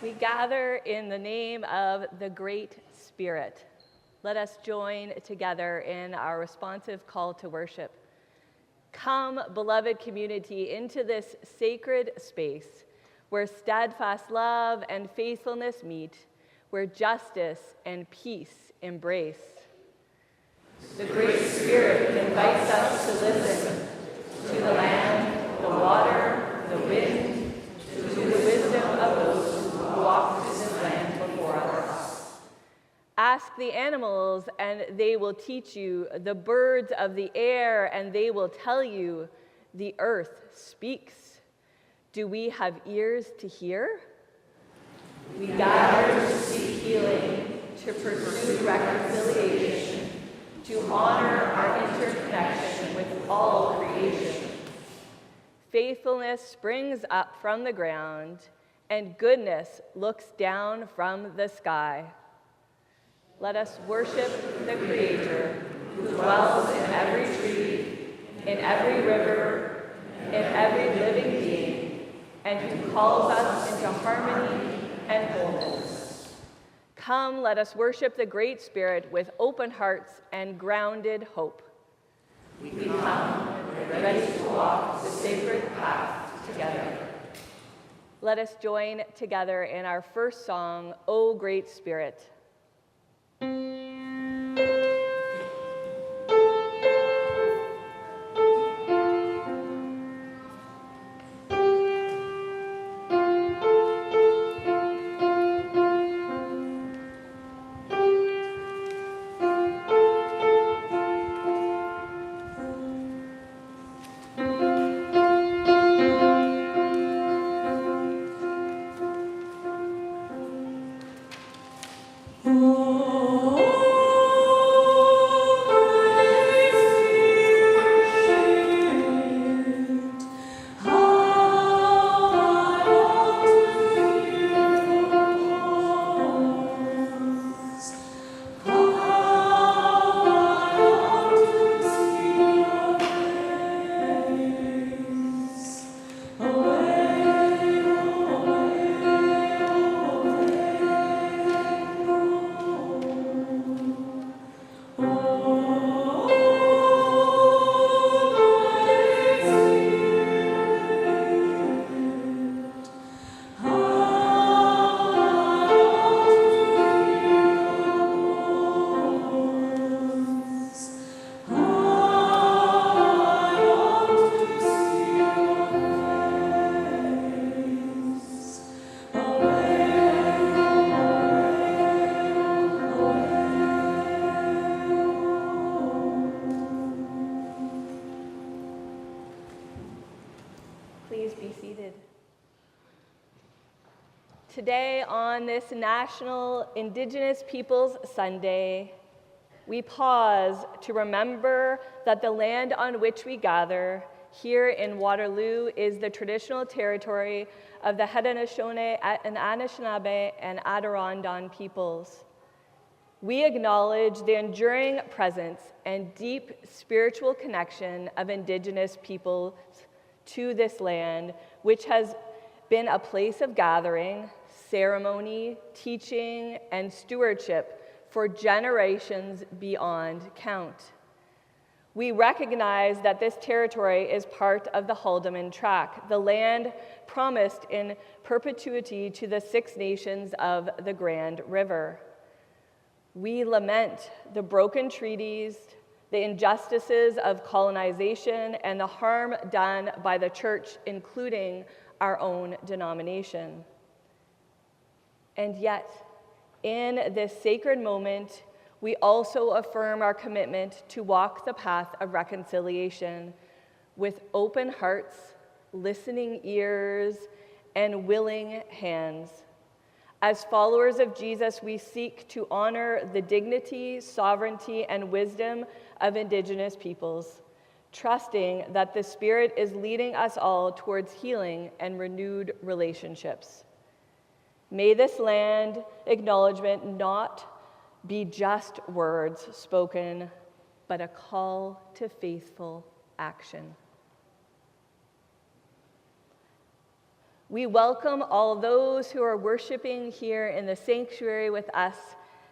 We gather in the name of the Great Spirit. Let us join together in our responsive call to worship. Come, beloved community, into this sacred space where steadfast love and faithfulness meet, where justice and peace embrace. The Great Spirit invites us to listen to the land, the water, the wind, to the wisdom of those who walk this land before us. Ask the animals, and they will teach you, the birds of the air, and they will tell you, the earth speaks. Do we have ears to hear? We gather to seek healing, to pursue reconciliation, to honor our interconnection with all creation. Faithfulness springs up from the ground, and goodness looks down from the sky. Let us worship the Creator who dwells in every tree, in every river, in every living being, and who calls us into harmony and wholeness. Come, let us worship the Great Spirit with open hearts and grounded hope. We come ready to walk the sacred path together. Let us join together in our first song, O Great Spirit. Today, on this National Indigenous Peoples Sunday, we pause to remember that the land on which we gather here in Waterloo is the traditional territory of the Haudenosaunee and Anishinaabe and Adirondack peoples. We acknowledge the enduring presence and deep spiritual connection of Indigenous peoples to this land, which has been a place of gathering, ceremony, teaching, and stewardship for generations beyond count. We recognize that this territory is part of the Haldimand Tract, the land promised in perpetuity to the Six Nations of the Grand River. We lament the broken treaties, the injustices of colonization, and the harm done by the church, including our own denomination. And yet, in this sacred moment, we also affirm our commitment to walk the path of reconciliation with open hearts, listening ears, and willing hands. As followers of Jesus, we seek to honor the dignity, sovereignty, and wisdom of Indigenous peoples, trusting that the Spirit is leading us all towards healing and renewed relationships. May this land acknowledgement not be just words spoken, but a call to faithful action. We welcome all those who are worshiping here in the sanctuary with us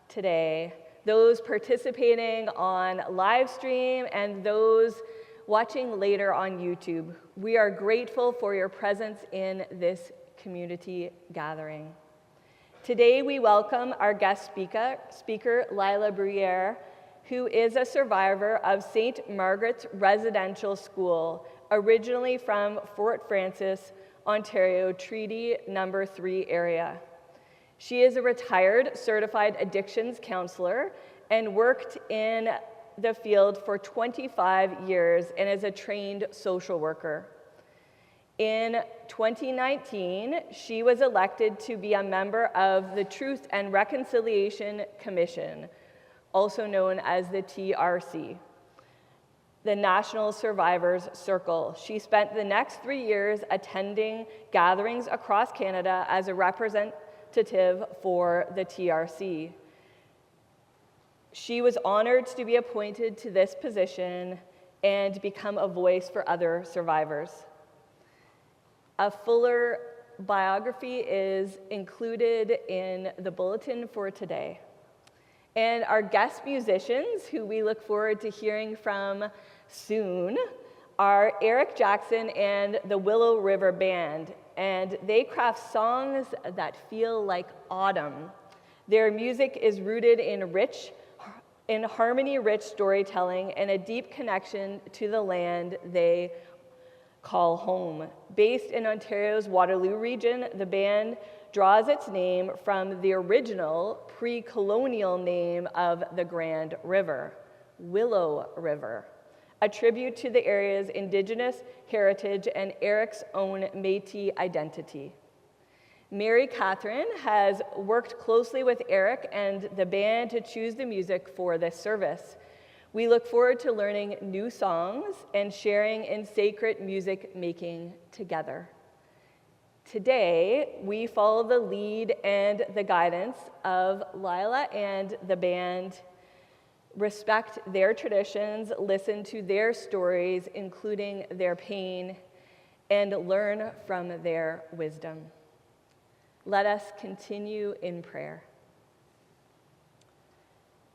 today, those participating on live stream and those watching later on YouTube. We are grateful for your presence in this community gathering. Today we welcome our guest speaker Lila Bruyere, who is a survivor of St. Margaret's Residential School, originally from Fort Frances, Ontario, Treaty Number 3 area. She is a retired certified addictions counselor and worked in the field for 25 years and is a trained social worker. In 2019, she was elected to be a member of the Truth and Reconciliation Commission, also known as the TRC, the National Survivors Circle. She spent the next 3 years attending gatherings across Canada as a representative for the TRC. She was honored to be appointed to this position and become a voice for other survivors. A fuller biography is included in the bulletin for today. And our guest musicians, who we look forward to hearing from soon, are Eric Jackson and the Willow River Band, and they craft songs that feel like autumn. Their music is rooted in harmony-rich storytelling and a deep connection to the land they call home. Based in Ontario's Waterloo region, the band draws its name from the original pre-colonial name of the Grand River, Willow River, a tribute to the area's Indigenous heritage and Eric's own Métis identity. Mary Catherine has worked closely with Eric and the band to choose the music for this service. We look forward to learning new songs and sharing in sacred music making together. Today, we follow the lead and the guidance of Lila and the band, respect their traditions, listen to their stories, including their pain, and learn from their wisdom. Let us continue in prayer.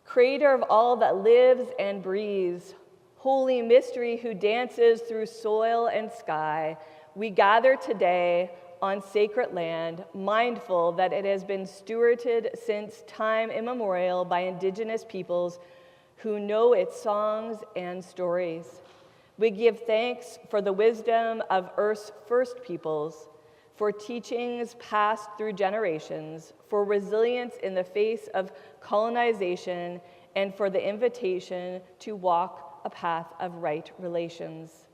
Creator of all that lives and breathes, holy mystery who dances through soil and sky, we gather today on sacred land, mindful that it has been stewarded since time immemorial by Indigenous peoples who know its songs and stories. We give thanks for the wisdom of Earth's first peoples, for teachings passed through generations, for resilience in the face of colonization, and for the invitation to walk a path of right relations.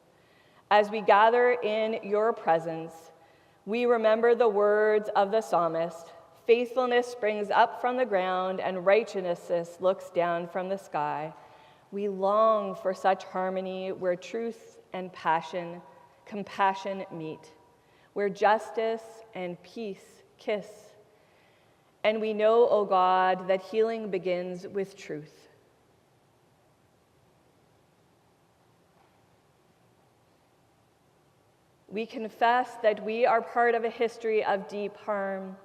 As we gather in your presence, we remember the words of the psalmist, "Faithfulness springs up from the ground, and righteousness looks down from the sky." We long for such harmony where truth and compassion meet, where justice and peace kiss. And we know, O God, that healing begins with truth. We confess that we are part of a history of deep harm.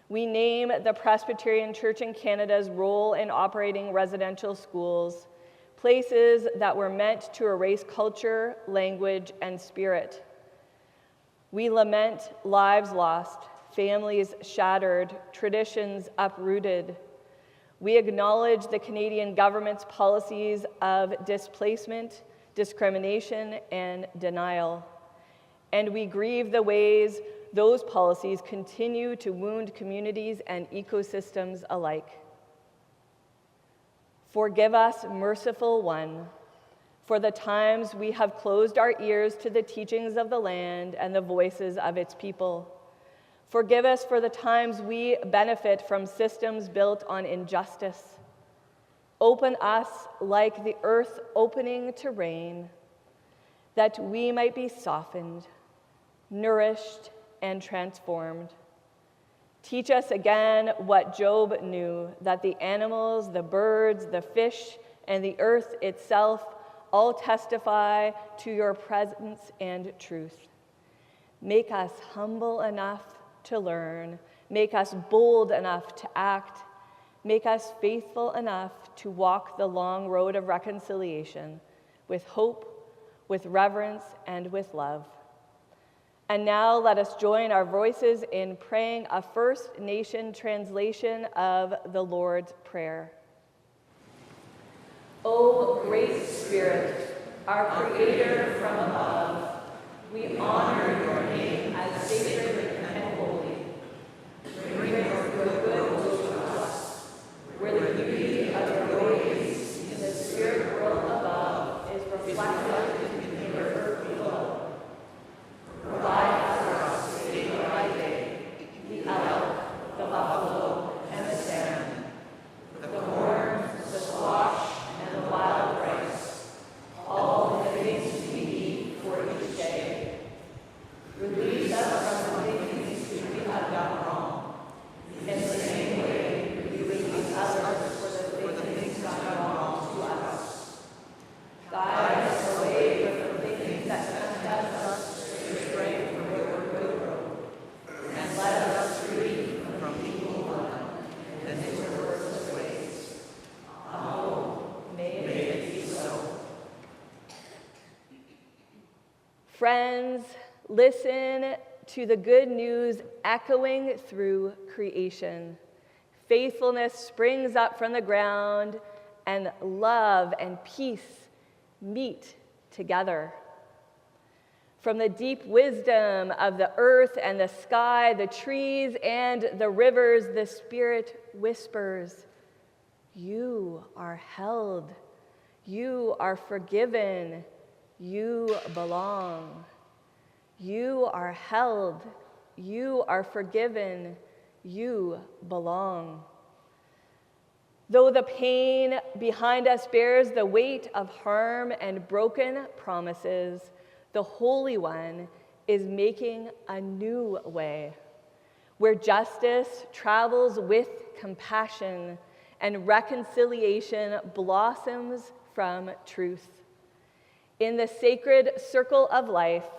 We name the Presbyterian Church in Canada's role in operating residential schools, places that were meant to erase culture, language, and spirit. We lament lives lost, families shattered, traditions uprooted. We acknowledge the Canadian government's policies of displacement, discrimination, and denial. And we grieve the ways those policies continue to wound communities and ecosystems alike. Forgive us, merciful one, for the times we have closed our ears to the teachings of the land and the voices of its people. Forgive us for the times we benefit from systems built on injustice. Open us like the earth opening to rain, that we might be softened, nourished, and transformed. Teach us again what Job knew, that the animals, the birds, the fish, and the earth itself all testify to your presence and truth. Make us humble enough to learn. Make us bold enough to act. Make us faithful enough to walk the long road of reconciliation with hope, with reverence, and with love. And now let us join our voices in praying a First Nation translation of the Lord's Prayer. O great Spirit, our Creator from above, we honor your name as sacred and holy. Bring your good to us, where the beauty of your ways in the spirit world above is reflected in the earth below. Provide for us day by day the elk, the buffalo, and the salmon, the corn, the squash, and the wild rice, all the things we need for each day. Release us from the things we have done wrong. In the same way, we release others for the things done wrong to us. Guide us away from the things that tempt us to stray from your good road, and let us free from evil and his worthless ways. Amen. May it be so. Friends, listen to the good news echoing through creation. Faithfulness springs up from the ground, and love and peace meet together. From the deep wisdom of the earth and the sky, the trees and the rivers, the Spirit whispers, "You are held. You are forgiven. You belong. You are held. You are forgiven. You belong." Though the pain behind us bears the weight of harm and broken promises, the Holy One is making a new way, where justice travels with compassion and reconciliation blossoms from truth. In the sacred circle of life,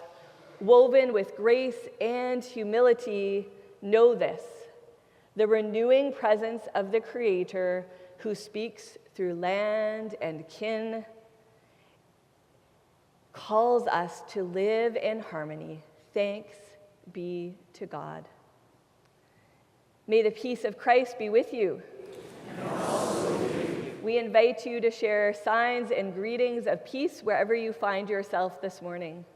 woven with grace and humility, know this: the renewing presence of the Creator who speaks through land and kin calls us to live in harmony. Thanks be to God. May the peace of Christ be with you. And also with you. We invite you to share signs and greetings of peace wherever you find yourself this morning.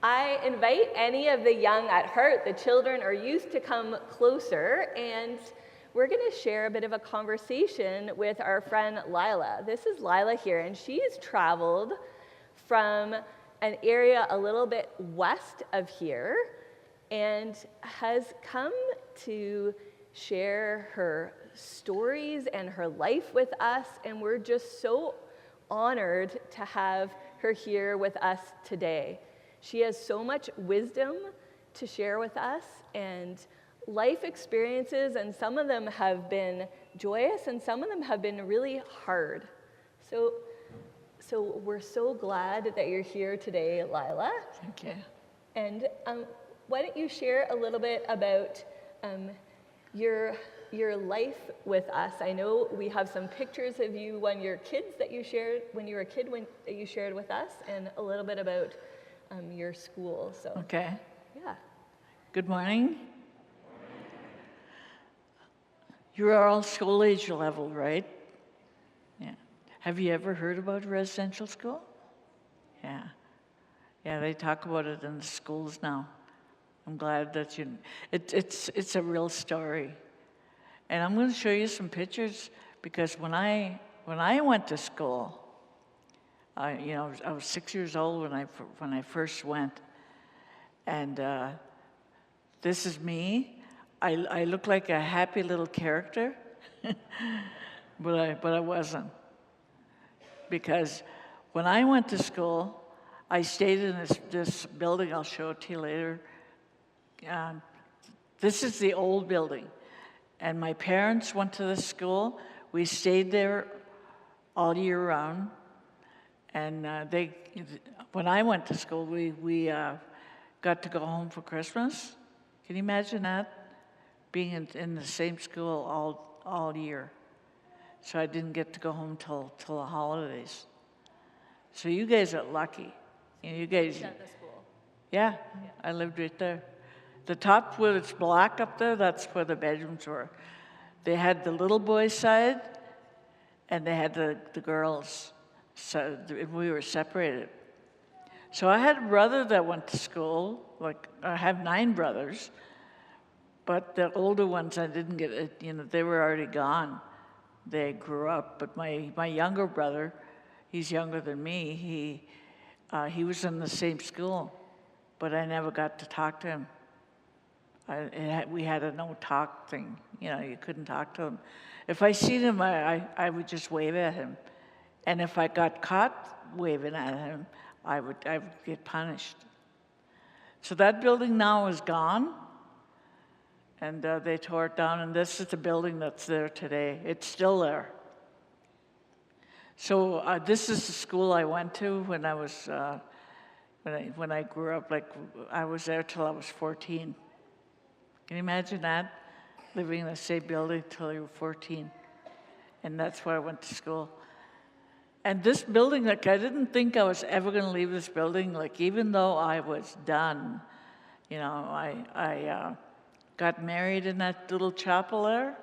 I invite any of the young at heart, the children or youth, to come closer, and we're going to share a bit of a conversation with our friend Lila. This is Lila here, and she's traveled from an area a little bit west of here and has come to share her stories and her life with us, and we're just so honored to have her here with us today. She has so much wisdom to share with us and life experiences, and some of them have been joyous and some of them have been really hard. So we're so glad that you're here today, Lila. Thank you. And why don't you share a little bit about your life with us? I know we have some pictures of you when you were a kid that you shared with us, and a little bit about your school. So Okay. yeah. Good morning. You're all school age level, right? Yeah. Have you ever heard about residential school? Yeah. Yeah, they talk about it in the schools now. I'm glad that it's a real story. And I'm going to show you some pictures because when I went to school, I was 6 years old when I first went, and this is me. I look like a happy little character, but I wasn't, because when I went to school, I stayed in this building. I'll show it to you later. This is the old building, and my parents went to this school. We stayed there all year round, and when I went to school, we got to go home for Christmas. Can you imagine that? Being in the same school all year. So I didn't get to go home till the holidays. So you guys are lucky. You guys. At the school. Yeah, I lived right there. The top where it's black up there, that's where the bedrooms were. They had the little boys' side, and they had the girls. So we were separated. So I had a brother that went to school. Like, I have 9 brothers, but the older ones I didn't get it. They were already gone. They grew up. But my younger brother, he's younger than me. He was in the same school, but I never got to talk to him. We had a no-talk thing. You couldn't talk to him. If I seen him, I would just wave at him. And if I got caught waving at him, I would get punished. So that building now is gone, and they tore it down, and this is the building that's there today. It's still there. So this is the school I went to when I was when I grew up. Like, I was there till I was 14. Can you imagine that? Living in the same building till you were 14. And that's where I went to school. And this building, like, I didn't think I was ever going to leave this building. Like, even though I was done, I got married in that little chapel there.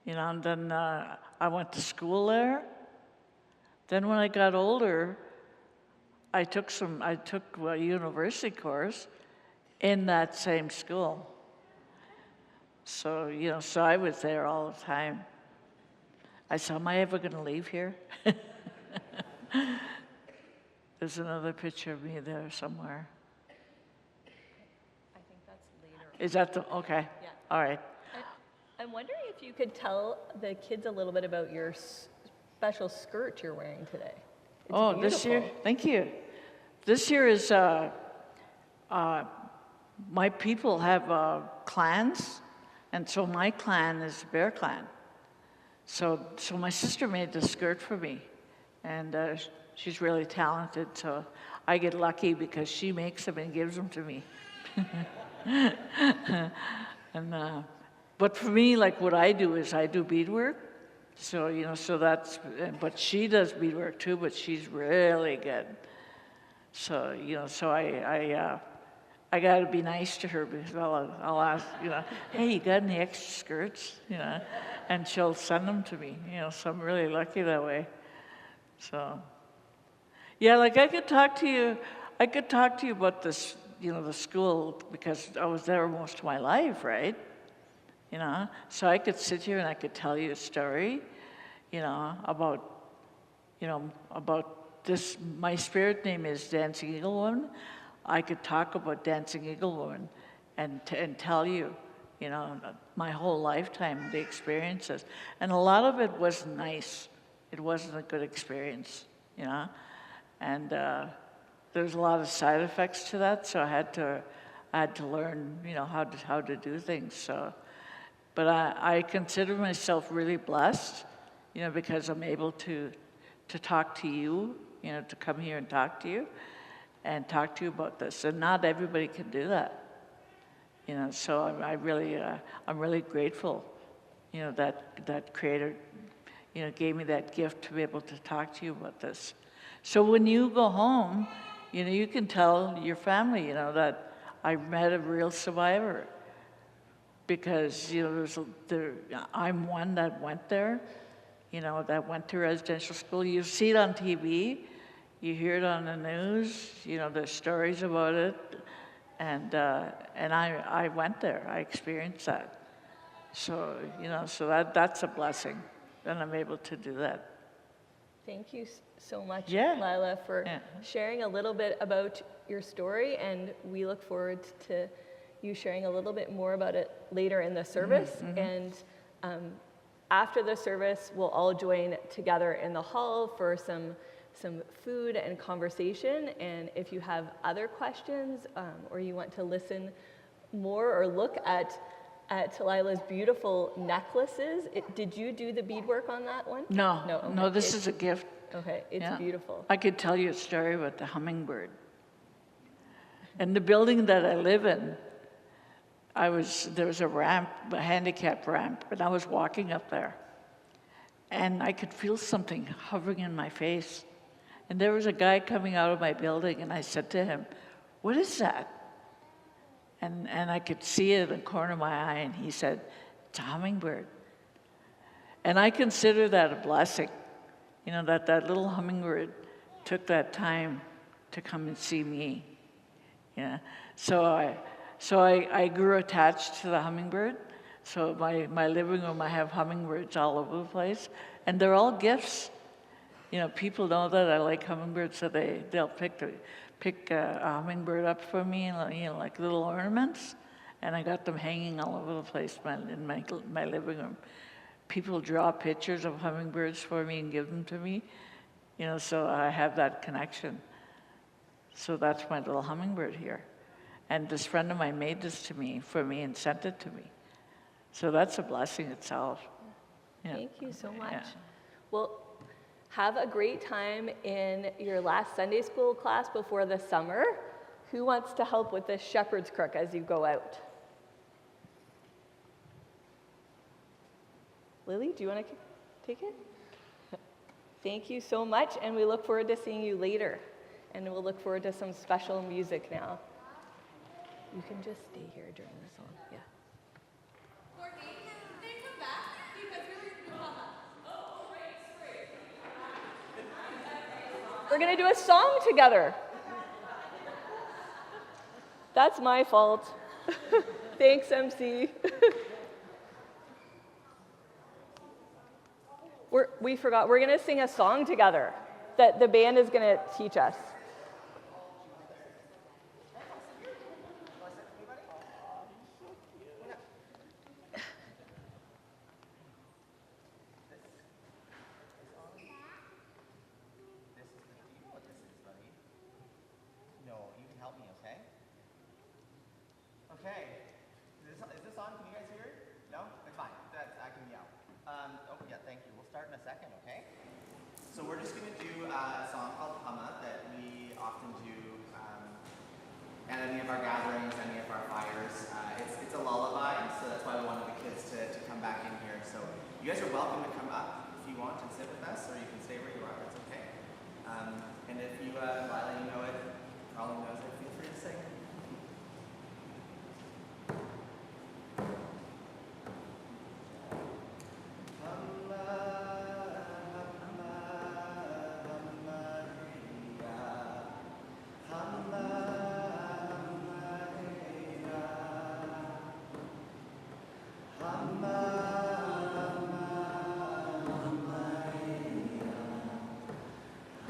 And then I went to school there. Then when I got older, I took a university course in that same school. So, so I was there all the time. I said, am I ever going to leave here? There's another picture of me there somewhere. I think that's later. Is that okay? Yeah. All right. I'm wondering if you could tell the kids a little bit about your special skirt you're wearing today. It's This year, beautiful. thank you. This year is, my people have clans, and so my clan is the Bear Clan. So my sister made this skirt for me, and she's really talented, so I get lucky because she makes them and gives them to me. But for me, like, what I do is I do beadwork. So, so that's, but she does beadwork too, but she's really good. So, so I got to be nice to her because I'll ask, hey, you got any extra skirts? And she'll send them to me, so I'm really lucky that way. So, yeah, like, I could talk to you about this, the school, because I was there most of my life, right? So I could sit here and I could tell you a story, about my spirit name is Dancing Eagle Woman. I could talk about Dancing Eagle Woman and tell you, my whole lifetime, the experiences. And a lot of it wasn't nice. It wasn't a good experience, And there's a lot of side effects to that, so I had to learn, how to do things. So, but I consider myself really blessed, because I'm able to talk to you, to come here and talk to you about this. And not everybody can do that, So I'm really grateful, that Creator, gave me that gift to be able to talk to you about this. So when you go home, you can tell your family, that I met a real survivor. Because, I'm one that went there, that went to residential school. You see it on TV, you hear it on the news, there's stories about it. And I went there, I experienced that. So, that's a blessing, that I'm able to do that. Thank you so much, Yeah. Lila, for sharing a little bit about your story, and we look forward to you sharing a little bit more about it later in the service. And after the service, we'll all join together in the hall for some food and conversation. And if you have other questions or you want to listen more or look at Lila's beautiful necklaces, did you do the beadwork on that one? No, Okay. no, this is a gift. Okay, it's beautiful. I could tell you a story about the hummingbird. And the building that I live in, there was a ramp, a handicap ramp, and I was walking up there. And I could feel something hovering in my face. And there was a guy coming out of my building, and I said to him, "What is that?" And I could see it in the corner of my eye, and he said, "It's a hummingbird." And I consider that a blessing, that little hummingbird took that time to come and see me. So I grew attached to the hummingbird. So my living room, I have hummingbirds all over the place, and they're all gifts. People know that I like hummingbirds, so they'll pick a hummingbird up for me, like little ornaments, and I got them hanging all over the place in my living room. People draw pictures of hummingbirds for me and give them to me, so I have that connection. So that's my little hummingbird here. And this friend of mine made this for me and sent it to me. So that's a blessing itself. Thank you so much. Yeah. Well, have a great time in your last Sunday school class before the summer. Who wants to help with the shepherd's crook as you go out? Lily, do you want to take it? Thank you so much, and we look forward to seeing you later. And we'll look forward to some special music now. You can just stay here during the song. Yeah. Courtney, can they come back? Because we were We're going to do a song together. That's my fault. Thanks, MC. We forgot. We're going to sing a song together that the band is going to teach us. So we're just going to do a song called Hama that we often do at any of our gatherings, any of our fires. It's a lullaby, so that's why we wanted the kids to come back in here. So you guys are welcome to come up if you want and sit with us, or you can stay where you are. That's okay. And if you, Lila, you know it, Colin knows it, feel free to sing.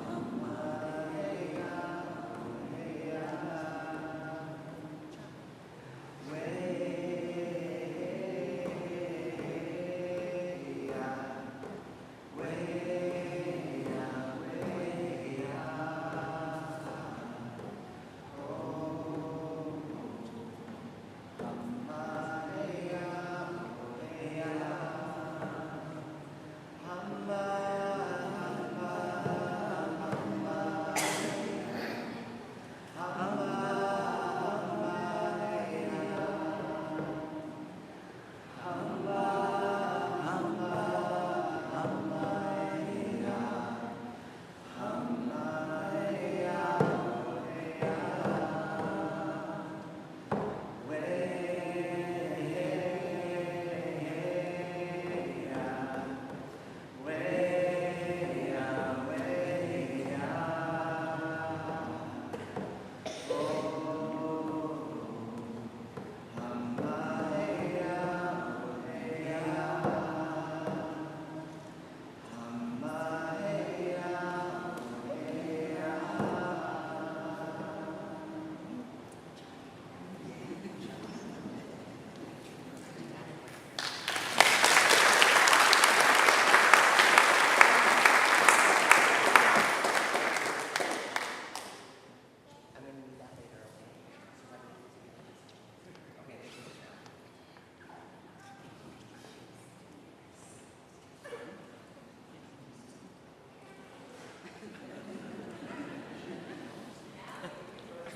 Hama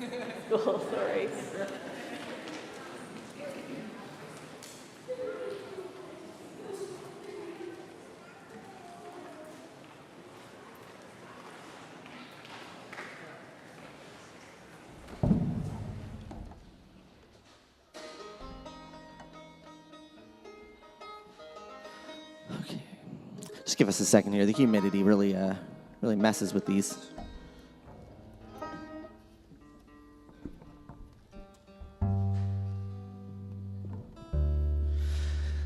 School, sorry. Okay. Just give us a second here. The humidity really messes with these.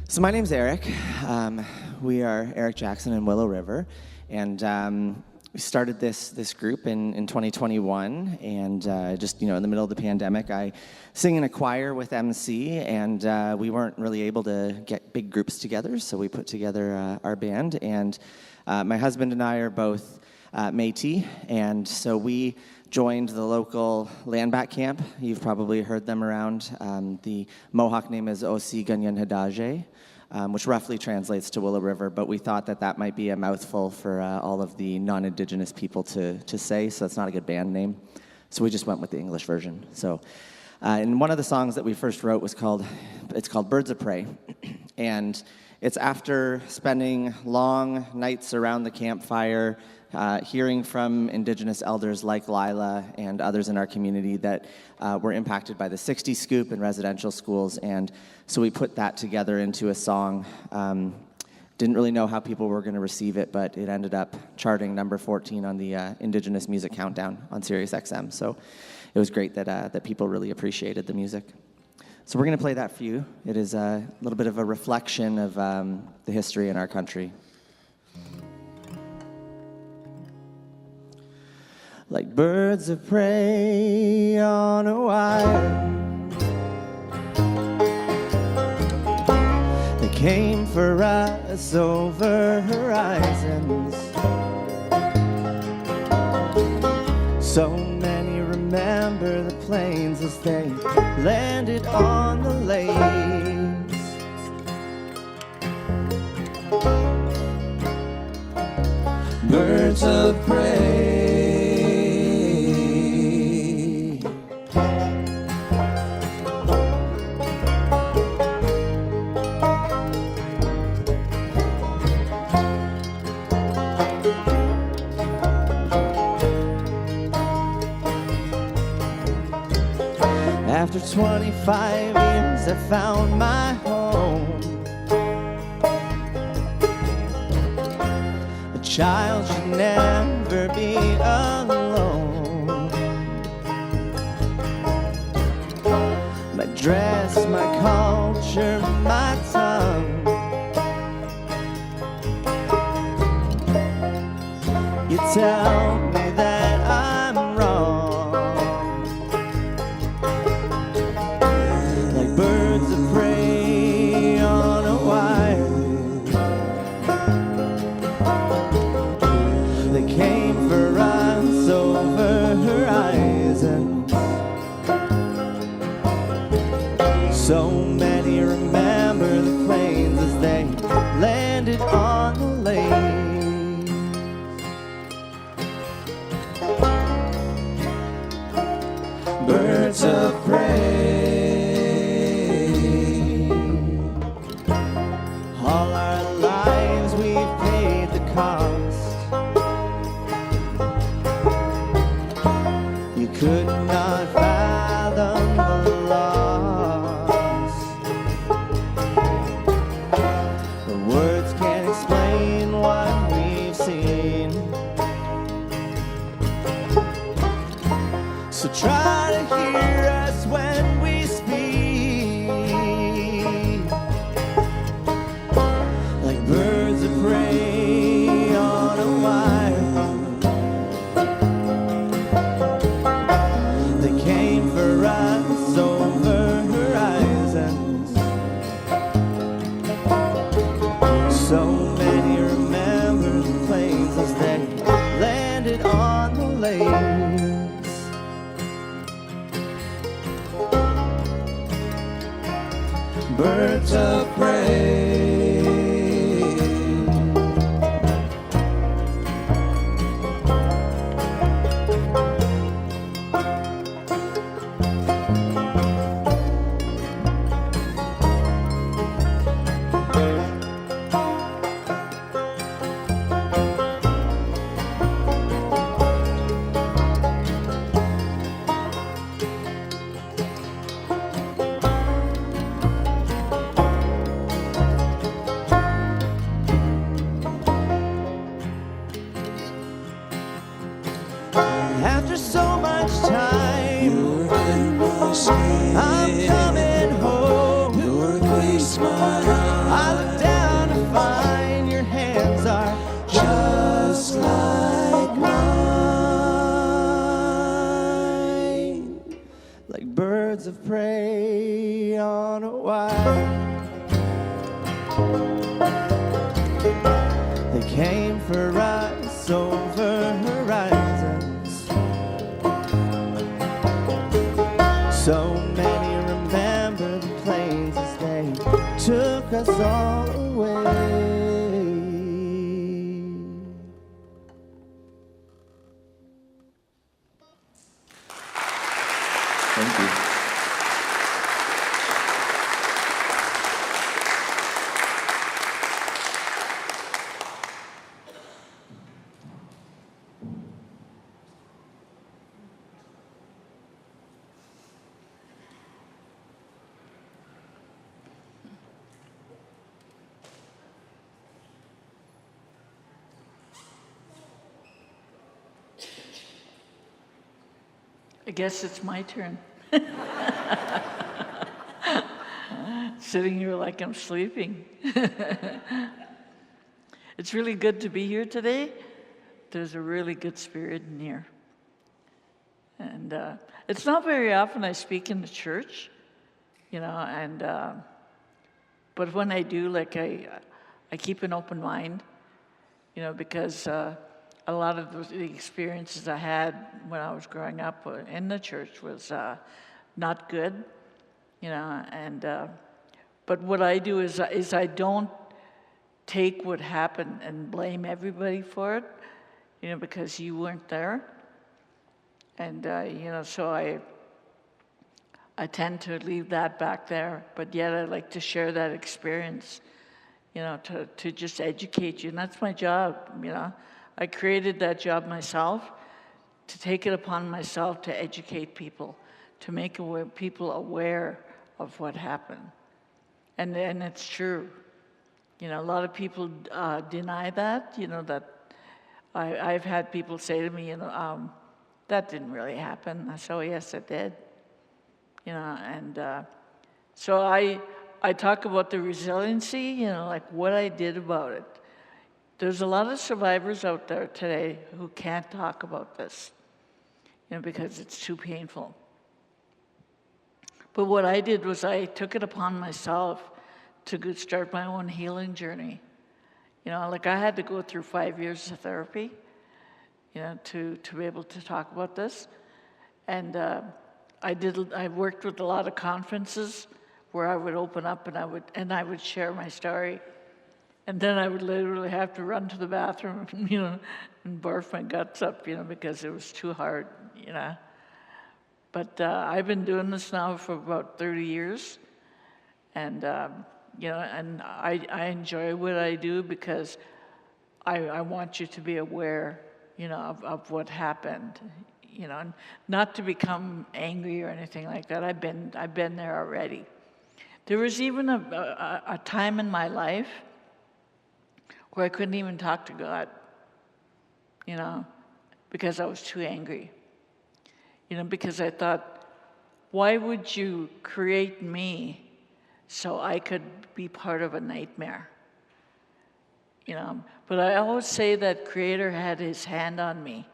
So my name's Eric. We are Eric Jackson and Willow River, and we started this group in 2021. And just in the middle of the pandemic, I sing in a choir with MC, and we weren't really able to get big groups together, so we put together our band. And my husband and I are both Métis, and so we joined the local landback camp. You've probably heard them around. The Mohawk name is Osi Ganyan Hadaje, which roughly translates to Willow River, but we thought that might be a mouthful for all of the non-Indigenous people to say, so that's not a good band name. So we just went with the English version. So, and one of the songs that we first wrote was called Birds of Prey, and it's after spending long nights around the campfire, hearing from Indigenous elders like Lila and others in our community that were impacted by the 60 scoop in residential schools, and so we put that together into a song. Didn't really know how people were going to receive it, but it ended up charting number 14 on the Indigenous Music Countdown on Sirius XM, so it was great that people really appreciated the music. So we're going to play that for you. It is a little bit of a reflection of the history in our country. Like birds of prey on a wire, they came for us over horizons. So many remember the plains as they landed on the lakes. Birds of prey. After 25 years, I found my home. A child should never be alone. My dress, my culture, my tongue. You tell me that I'm wrong. Birds of prey on a wire, they came for us over horizons. So many remember the plains as they landed on the lakes. Birds of prey. All our lives we've paid the cost. You could not fathom the loss. The words can't explain what we've seen. So try to hear us when we speak. Like birds of prey on a wire, they came for us over horizons. So many remember the plains as they landed on the lakes. Birds of prey. much time. I'm coming home. Your grace, I look down to find your hands are just like mine, like birds of prey on a wire. They came for us over horizons. So many remember the planes as they took us all away. Thank you. I guess it's my turn. Sitting here like I'm sleeping. It's really good to be here today. There's a really good spirit in here. And it's not very often I speak in the church, you know, and but when I do, like I keep an open mind, you know, because a lot of the experiences I had when I was growing up in the church was not good, you know, and but what I do is I don't take what happened and blame everybody for it, you know, because you weren't there, and you know, so I tend to leave that back there, but yet I like to share that experience, you know, to just educate you, and that's my job, you know. I created that job myself, to take it upon myself to educate people, to make people aware of what happened. And it's true. You know, a lot of people deny that, you know, that I've had people say to me, you know, that didn't really happen. I said, oh, yes, it did. You know, and so I talk about the resiliency, you know, like what I did about it. There's a lot of survivors out there today who can't talk about this, you know, because it's too painful. But what I did was I took it upon myself to start my own healing journey. You know, like I had to go through 5 years of therapy, you know, to be able to talk about this. And I worked with a lot of conferences where I would open up and I would share my story. And then I would literally have to run to the bathroom, you know, and barf my guts up, you know, because it was too hard, you know. But I've been doing this now for about 30 years. And, you know, and I enjoy what I do because I want you to be aware, you know, of what happened, you know, and not to become angry or anything like that. I've been there already. There was even a time in my life where I couldn't even talk to God, you know, because I was too angry. You know, because I thought, why would you create me so I could be part of a nightmare? You know, but I always say that Creator had his hand on me,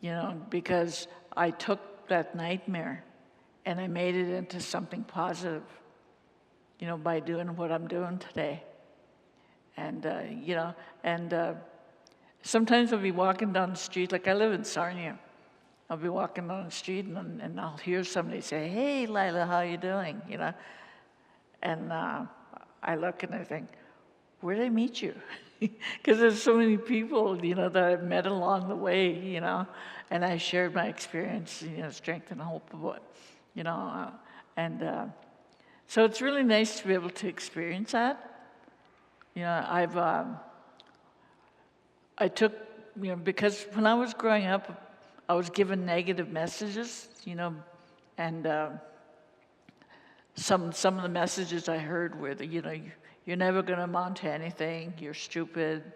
you know, because I took that nightmare and I made it into something positive, you know, by doing what I'm doing today. And, you know, and sometimes I'll be walking down the street, like I live in Sarnia. I'll be walking down the street and I'll hear somebody say, hey, Lila, how you doing? You know, and I look and I think, where did I meet you? Because there's so many people, you know, that I've met along the way, you know, and I shared my experience, you know, strength and hope of what, you know, and so it's really nice to be able to experience that. You know, I took, you know, because when I was growing up, I was given negative messages, you know, and some of the messages I heard were that, you know, you're never going to amount to anything, you're stupid,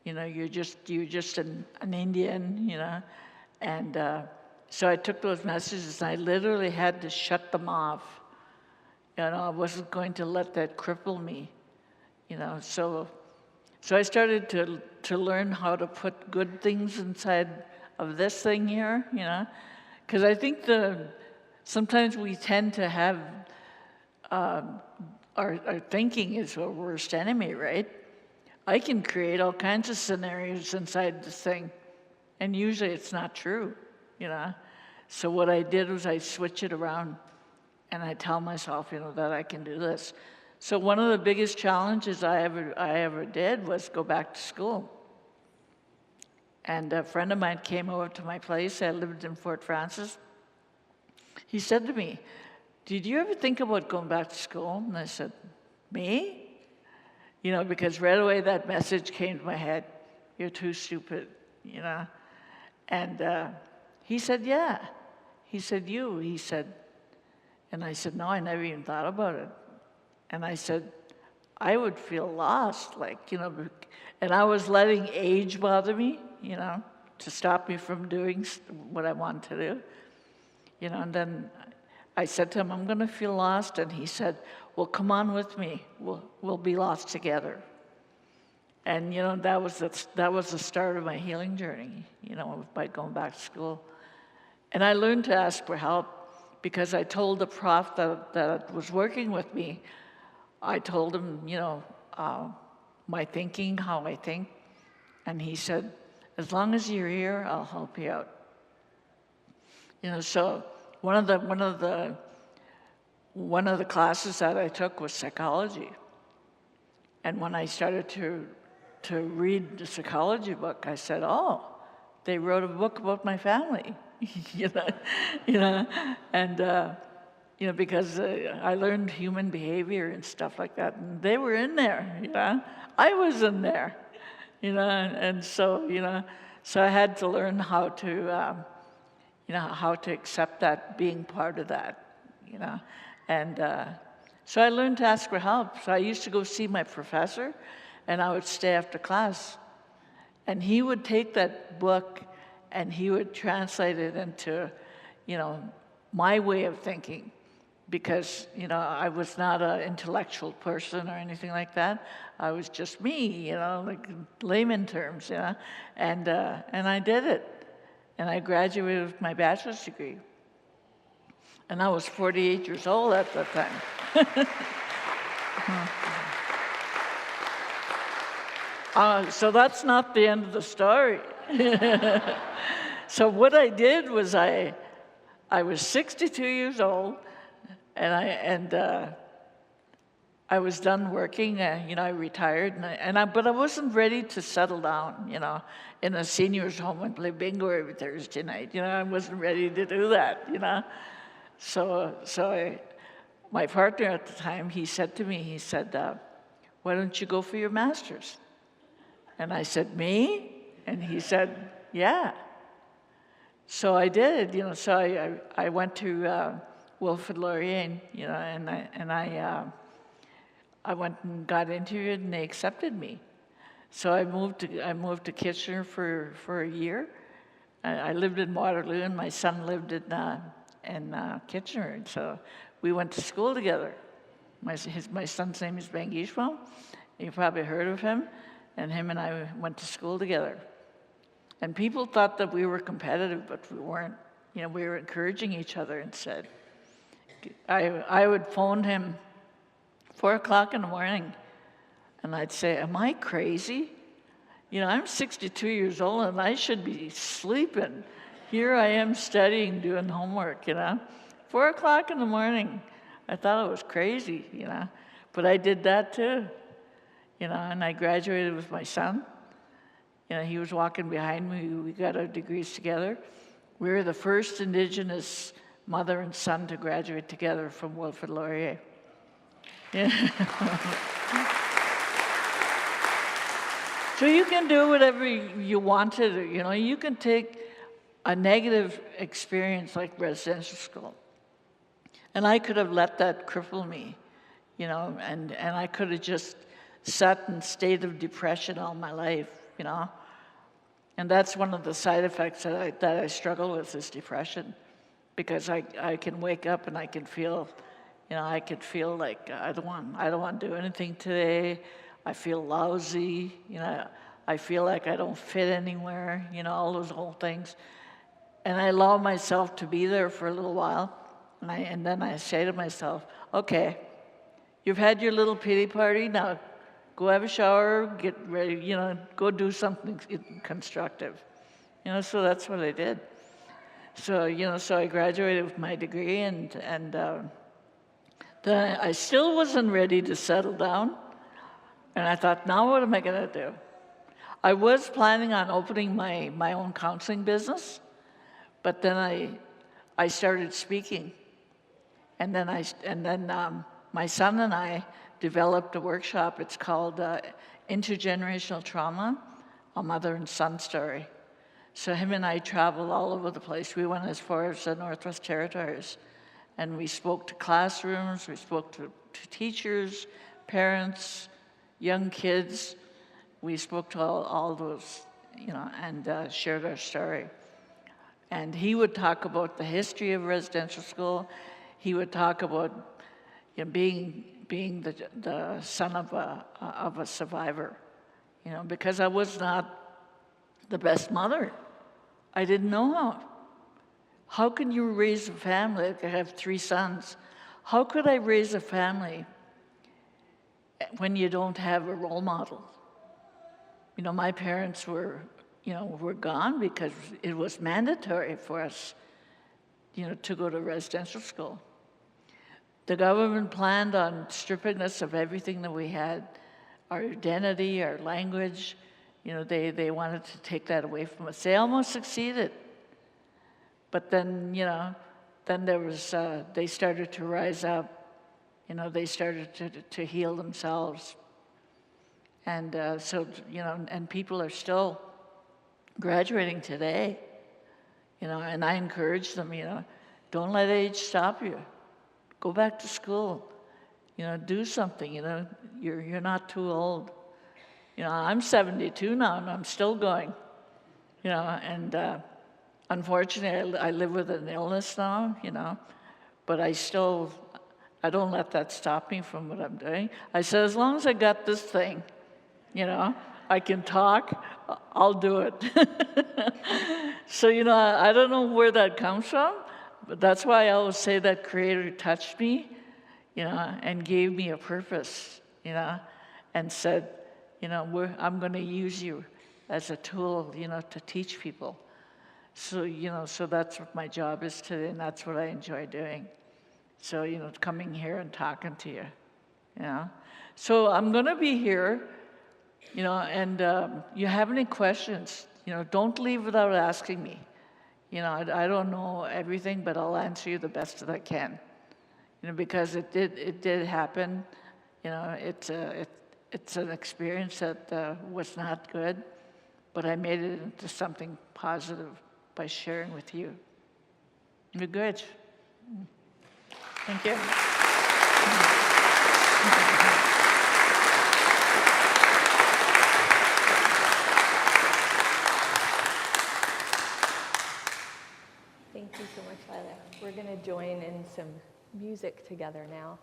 you know, you're just an Indian, you know, and So I took those messages and I literally had to shut them off. I wasn't going to let that cripple me, So I started to learn how to put good things inside of this thing here, because I think sometimes we tend to have our thinking is our worst enemy, right? I can create all kinds of scenarios inside this thing, and usually it's not true, So what I did was I switch it around, and I tell myself, that I can do this. So one of the biggest challenges I ever did was go back to school. And a friend of mine came over to my place. I lived in Fort Francis. He said to me, "Did you ever think about going back to school?" And I said, "Me?" Because right away that message came to my head, "You're too stupid," And he said, "Yeah." He said, "You?" He said, and I said, "No, I never even thought about it." And I said, I would feel lost, and I was letting age bother me, to stop me from doing what I wanted to do. And then I said to him, "I'm going to feel lost." And he said, "Well, come on with me. We'll be lost together." And, that was the start of my healing journey, by going back to school. And I learned to ask for help because I told the prof that was working with me, I told him, my thinking, how I think. And he said, "As long as you're here, I'll help you out." So one of the classes that I took was psychology. And when I started to read the psychology book, I said, "Oh, they wrote a book about my family," and because I learned human behavior and stuff like that, and they were in there, I was in there, and so so I had to learn how to accept that, being part of that, and so I learned to ask for help. So I used to go see my professor, and I would stay after class, and he would take that book and he would translate it into, my way of thinking, because, I was not an intellectual person or anything like that. I was just me, like layman terms, and I did it, and I graduated with my bachelor's degree, and I was 48 years old at that time. So that's not the end of the story. So what I did was I was 62 years old, and I was done working. I retired, but I wasn't ready to settle down, in a seniors' home and play bingo every Thursday night. I wasn't ready to do that, So my partner at the time, he said to me, "Why don't you go for your master's?" And I said, "Me?" And he said, "Yeah." So I did, So I went to Wilfrid Laurier, and I went and got interviewed, and they accepted me. So I moved to Kitchener for a year. I lived in Waterloo, and my son lived in Kitchener, and so we went to school together. My son's name is Ben Guichemont. You probably heard of him. And him and I went to school together. And people thought that we were competitive, but we weren't. We were encouraging each other instead. I would phone him 4 o'clock in the morning, and I'd say, "Am I crazy? I'm 62 years old, and I should be sleeping. Here I am studying, doing homework, 4 o'clock in the morning. I thought it was crazy, But I did that too. And I graduated with my son. He was walking behind me. We got our degrees together. We were the first Indigenous mother and son to graduate together from Wilfrid Laurier. Yeah. So you can do whatever you want to do. You can take a negative experience like residential school, and I could have let that cripple me, and I could have just sat in a state of depression all my life, And that's one of the side effects that I struggle with is depression, because I can wake up and I can feel, I could feel like I don't want to do anything today. I feel lousy, I feel like I don't fit anywhere, all those old things. And I allow myself to be there for a little while, and then I say to myself, okay, you've had your little pity party, now go have a shower, get ready, go do something constructive. So that's what I did. So, so I graduated with my degree, and then I still wasn't ready to settle down. And I thought, now what am I going to do? I was planning on opening my own counseling business, but then I started speaking. And then my son and I developed a workshop. It's called Intergenerational Trauma, a Mother and Son Story. So him and I traveled all over the place. We went as far as the Northwest Territories. And we spoke to classrooms, we spoke to teachers, parents, young kids. We spoke to all those, and shared our story. And he would talk about the history of residential school. He would talk about being the son of a survivor, because I was not the best mother. I didn't know how. How can you raise a family? Like I have 3 sons. How could I raise a family when you don't have a role model? My parents were gone because it was mandatory for us, to go to residential school. The government planned on stripping us of everything that we had, our identity, our language. They wanted to take that away from us. They almost succeeded. But then, then there was, they started to rise up. They started to heal themselves. And so, and people are still graduating today, and I encourage them, don't let age stop you. Go back to school, do something, you're not too old. I'm 72 now, and I'm still going, and unfortunately, I live with an illness now, but I don't let that stop me from what I'm doing. I said, as long as I got this thing, I can talk, I'll do it. So, I don't know where that comes from, but that's why I always say that Creator touched me, and gave me a purpose, and said, I'm going to use you as a tool, to teach people. So, so that's what my job is today, and that's what I enjoy doing. So, coming here and talking to you, So I'm going to be here, and you have any questions, don't leave without asking me. I don't know everything, but I'll answer you the best that I can. Because it did happen. It's an experience that was not good, but I made it into something positive by sharing with you. You're good. Thank you. Thank you so much, Lila. We're going to join in some music together now.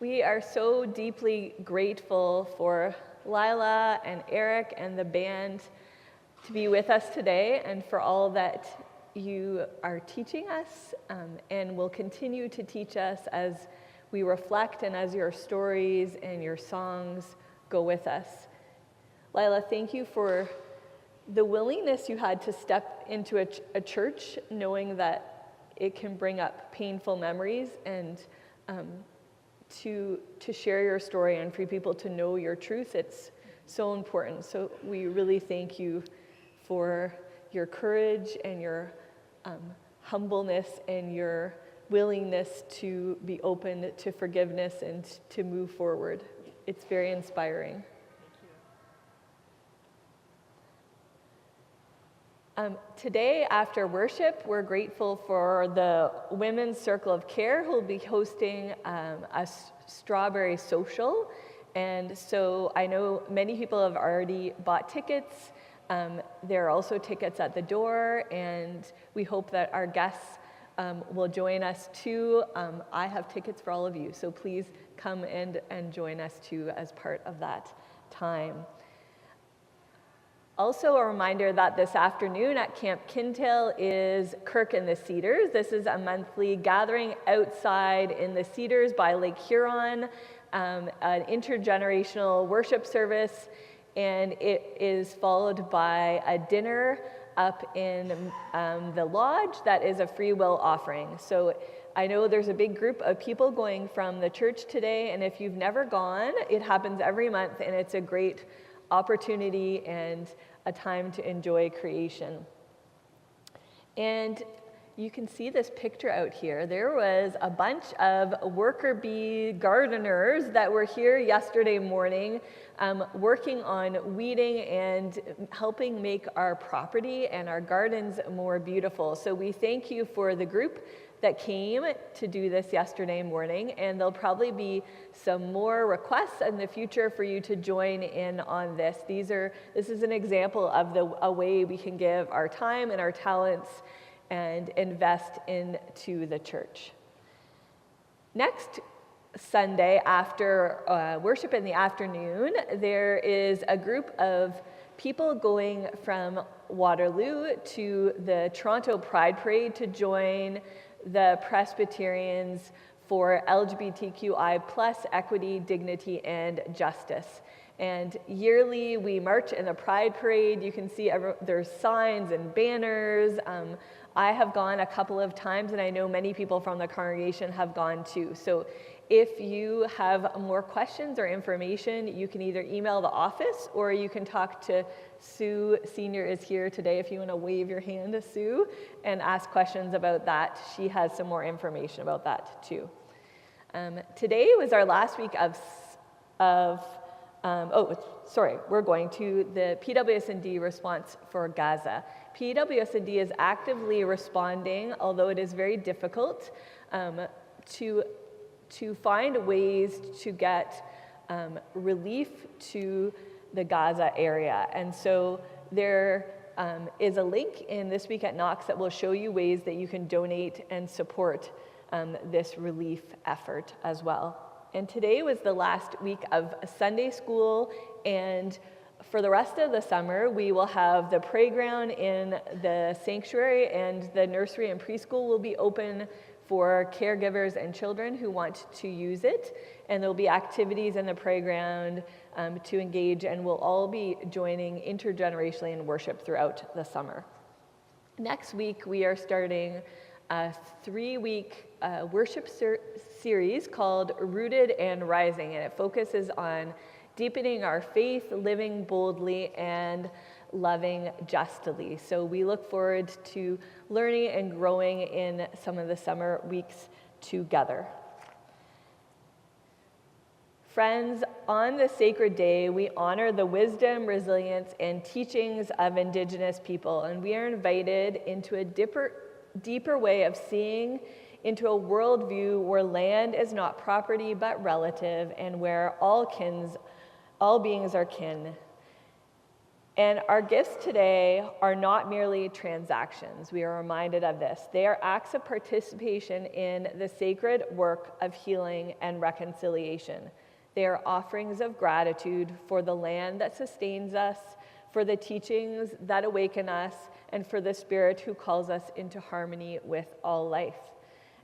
We are so deeply grateful for Lila and Eric and the band to be with us today, and for all that you are teaching us and will continue to teach us as we reflect and as your stories and your songs go with us. Lila, thank you for the willingness you had to step into a church knowing that it can bring up painful memories, and to share your story and for people to know your truth. It's so important. So we really thank you for your courage and your humbleness and your willingness to be open to forgiveness and to move forward. It's very inspiring. Today, after worship, we're grateful for the Women's Circle of Care, who will be hosting a strawberry social. And so I know many people have already bought tickets. There are also tickets at the door, and we hope that our guests will join us too. I have tickets for all of you, so please come and join us too as part of that time. Also, a reminder that this afternoon at Camp Kintail is Kirk in the Cedars. This is a monthly gathering outside in the Cedars by Lake Huron, an intergenerational worship service, and it is followed by a dinner up in the lodge that is a free will offering. So I know there's a big group of people going from the church today, and if you've never gone, it happens every month, and it's a great opportunity and a time to enjoy creation. And you can see this picture out here. There was a bunch of worker bee gardeners that were here yesterday morning working on weeding and helping make our property and our gardens more beautiful. So we thank you for the group that came to do this yesterday morning, and there'll probably be some more requests in the future for you to join in on this. This is an example of a way we can give our time and our talents and invest into the church. Next Sunday, after worship in the afternoon, there is a group of people going from Waterloo to the Toronto Pride Parade to join the Presbyterians for LGBTQI plus equity, dignity, and justice. And yearly we march in the Pride Parade. You can see there's signs and banners. I have gone a couple of times, and I know many people from the congregation have gone too. So if you have more questions or information, you can either email the office or you can talk to Sue Senior is here today if you want to wave your hand to Sue and ask questions about that. She has some more information about that too. Today was our last week we're going to the PWS&D response for Gaza. PWS&D is actively responding, although it is very difficult, to find ways to get relief to the Gaza area. And so there is a link in This Week at Knox that will show you ways that you can donate and support this relief effort as well. And today was the last week of Sunday school, and for the rest of the summer, we will have the playground in the sanctuary, and the nursery and preschool will be open for caregivers and children who want to use it. And there'll be activities in the playground to engage, and we'll all be joining intergenerationally in worship throughout the summer. Next week, we are starting a 3-week worship series called Rooted and Rising, and it focuses on deepening our faith, living boldly, and loving justly. So we look forward to learning and growing in some of the summer weeks together. Friends, on this sacred day, we honor the wisdom, resilience, and teachings of Indigenous people, and we are invited into a deeper way of seeing into a worldview where land is not property but relative, and where all beings are kin. And our gifts today are not merely transactions. We are reminded of this. They are acts of participation in the sacred work of healing and reconciliation. They are offerings of gratitude for the land that sustains us, for the teachings that awaken us, and for the Spirit who calls us into harmony with all life.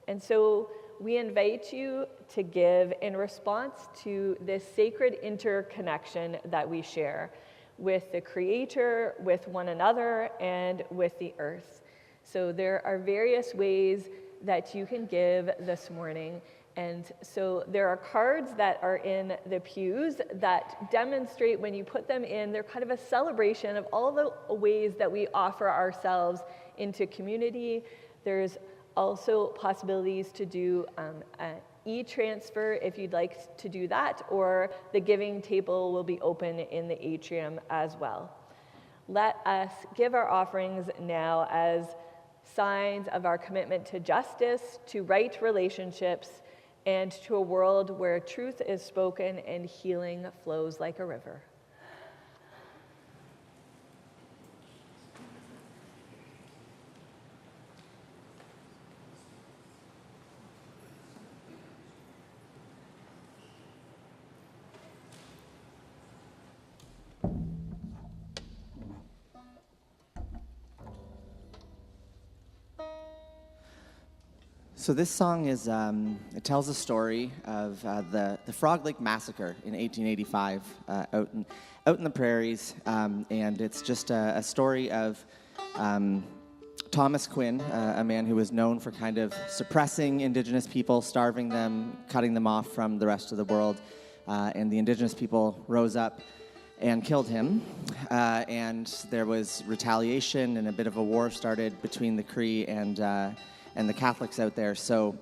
And so we invite you to give in response to this sacred interconnection that we share with the Creator, with one another, and with the earth. So there are various ways that you can give this morning. And so there are cards that are in the pews that demonstrate, when you put them in, they're kind of a celebration of all the ways that we offer ourselves into community. There's also possibilities to do e-transfer if you'd like to do that, or the giving table will be open in the atrium as well. Let us give our offerings now as signs of our commitment to justice, to right relationships, and to a world where truth is spoken and healing flows like a river. So this song is, it tells the story of the Frog Lake Massacre in 1885 out in the prairies, and it's just a story of Thomas Quinn, a man who was known for kind of suppressing Indigenous people, starving them, cutting them off from the rest of the world, and the Indigenous people rose up and killed him, and there was retaliation, and a bit of a war started between the Cree and the Catholics out there. So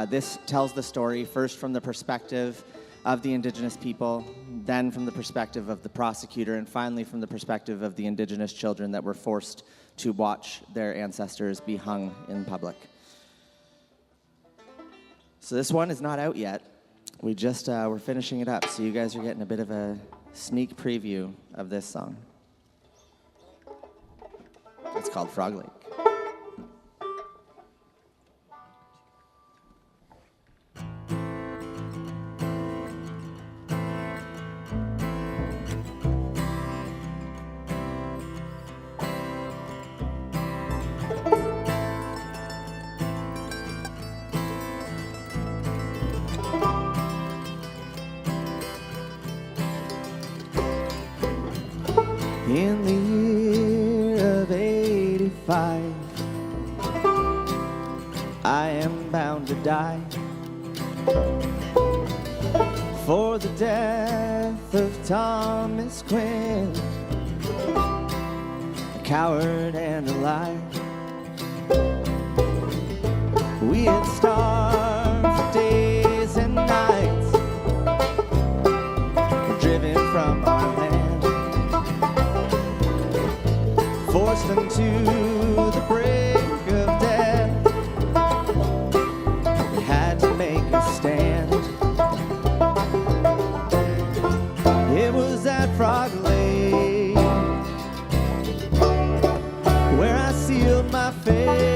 this tells the story first from the perspective of the Indigenous people, then from the perspective of the prosecutor, and finally from the perspective of the Indigenous children that were forced to watch their ancestors be hung in public. So this one is not out yet. We just, we're finishing it up, so you guys are getting a bit of a sneak preview of this song. It's called Frog Lake. In the year of 85, I am bound to die for the death of Thomas Quinn, a coward and a liar. We had starved for days and nights, were driven from our land, forced into the brink of death. We had to make a stand. It was at Frog Lake where I sealed my fate.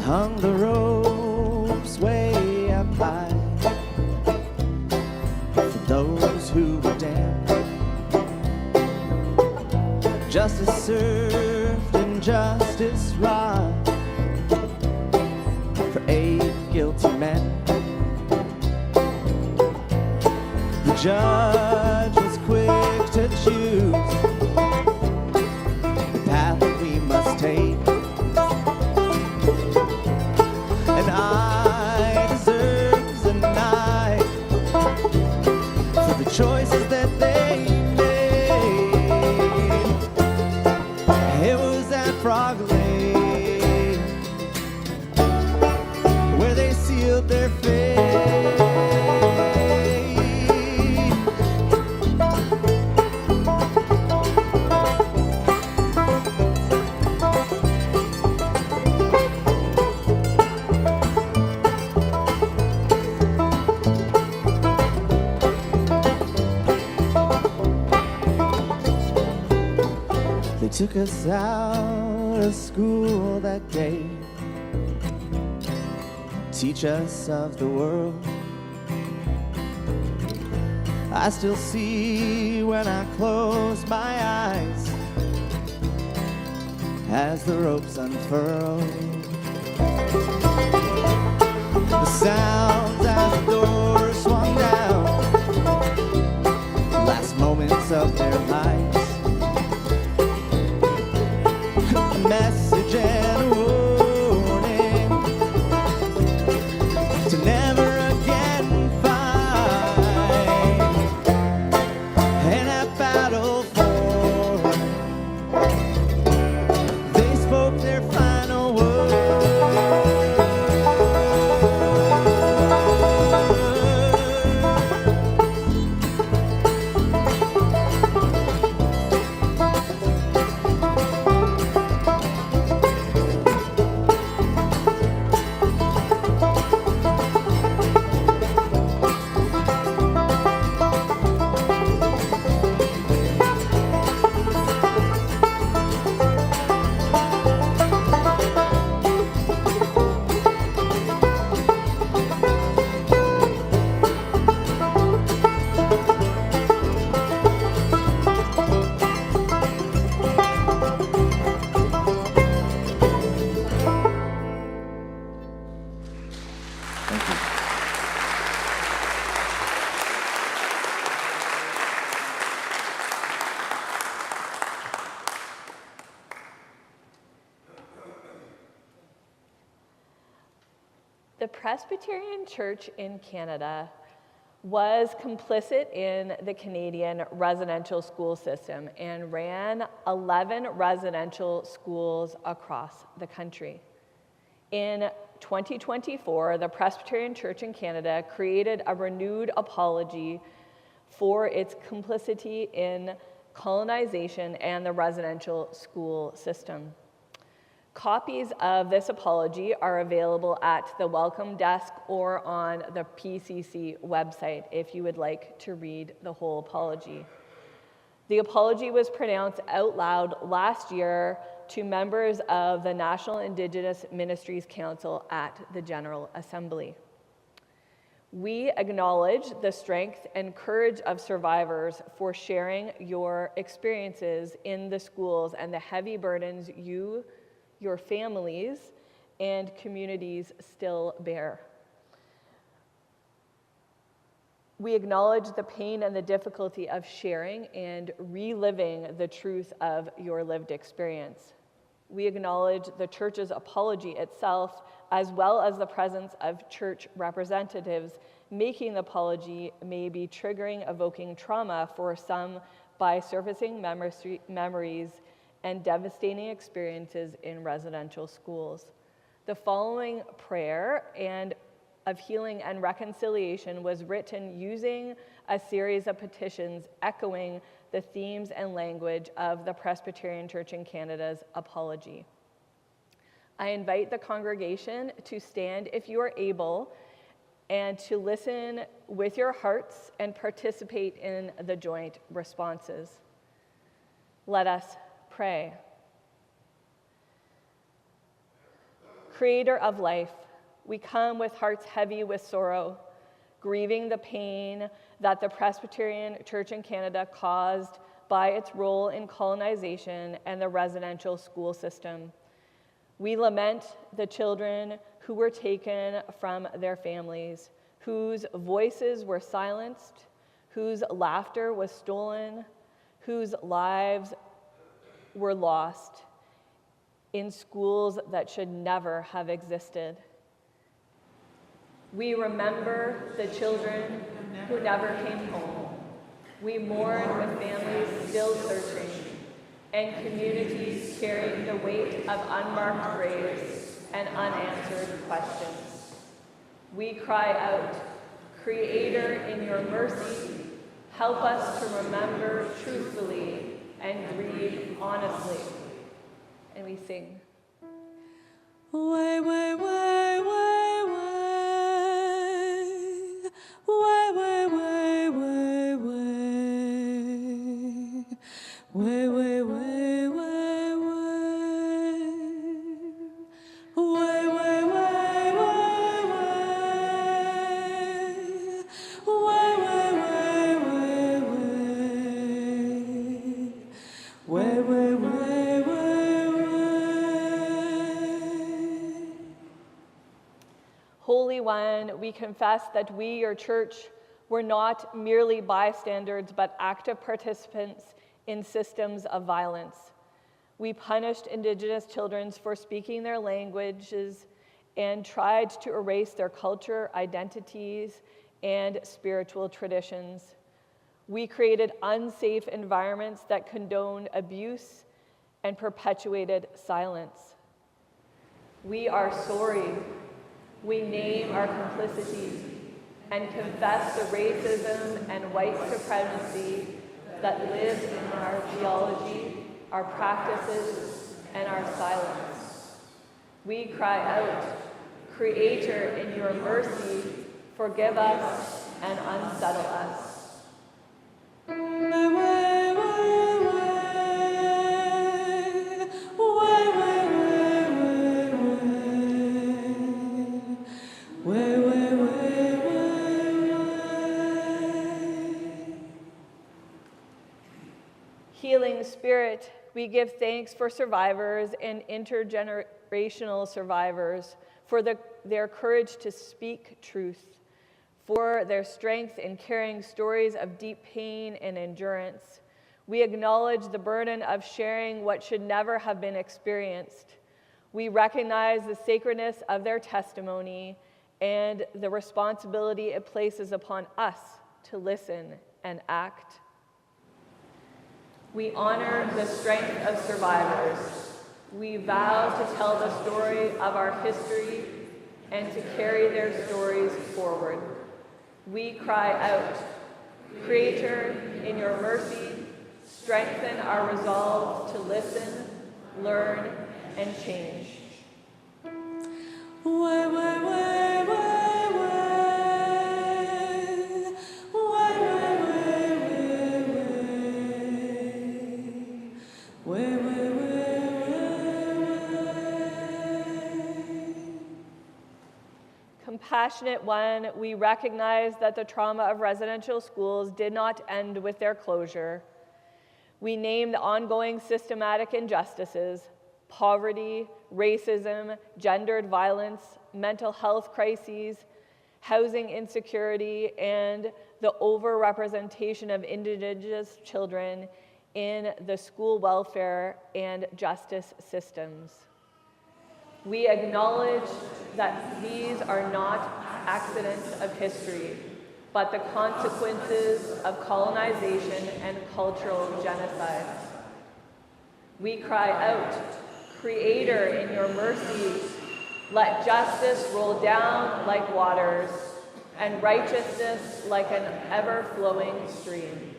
Hung the ropes way up high for those who were damned. Justice served and justice wrought for 8 guilty men. The judge was quick to choose the path that we must take. And I deserve the night for the choices that they made. It was at Frog Lake where they sealed their fate. took us out of school that day, teach us of the world. I still see when I close my eyes as the ropes unfurl. The sounds as the doors swung down, last moments of their lives. A message and a warning to never again fight. And at battle for, they spoke their final word. Thank you. The Presbyterian Church in Canada was complicit in the Canadian residential school system and ran 11 residential schools across the country. In 2024, the Presbyterian Church in Canada created a renewed apology for its complicity in colonization and the residential school system. Copies of this apology are available at the welcome desk or on the PCC website if you would like to read the whole apology. The apology was pronounced out loud last year to members of the National Indigenous Ministries Council at the General Assembly. We acknowledge the strength and courage of survivors for sharing your experiences in the schools and the heavy burdens you, your families, and communities still bear. We acknowledge the pain and the difficulty of sharing and reliving the truth of your lived experience. We acknowledge the church's apology itself, as well as the presence of church representatives making the apology may be triggering, evoking trauma for some by surfacing memories and devastating experiences in residential schools. The following prayer and of healing and reconciliation was written using a series of petitions echoing the themes and language of the Presbyterian Church in Canada's apology. I invite the congregation to stand if you are able and to listen with your hearts and participate in the joint responses. Let us pray. Creator of life, we come with hearts heavy with sorrow, grieving the pain that the Presbyterian Church in Canada caused by its role in colonization and the residential school system. We lament the children who were taken from their families, whose voices were silenced, whose laughter was stolen, whose lives were lost in schools that should never have existed. We remember the children who never came home. We mourn with families still searching and communities carrying the weight of unmarked graves and unanswered questions. We cry out, Creator, in your mercy, help us to remember truthfully and grieve honestly. And we sing. Way, way, way, way, way, way, way, way, way, way, way, way, way, way. Holy One, we confess that we, your church, were not merely bystanders, but active participants in systems of violence. We punished Indigenous children for speaking their languages and tried to erase their culture, identities, and spiritual traditions. We created unsafe environments that condoned abuse and perpetuated silence. We are sorry. We name our complicity and confess the racism and white supremacy that lives in our theology, our practices, and our silence. We cry out, Creator, in your mercy, forgive us and unsettle us. Healing Spirit, we give thanks for survivors and intergenerational survivors, for their courage to speak truth, for their strength in carrying stories of deep pain and endurance. We acknowledge the burden of sharing what should never have been experienced. We recognize the sacredness of their testimony and the responsibility it places upon us to listen and act. We honor the strength of survivors. We vow to tell the story of our history and to carry their stories forward. We cry out, Creator, in your mercy, strengthen our resolve to listen, learn, and change. Compassionate One, we recognize that the trauma of residential schools did not end with their closure. We name the ongoing systematic injustices, poverty, racism, gendered violence, mental health crises, housing insecurity, and the overrepresentation of Indigenous children in the school welfare and justice systems. We acknowledge that these are not accidents of history, but the consequences of colonization and cultural genocide. We cry out, Creator, in your mercy, let justice roll down like waters and righteousness like an ever-flowing stream.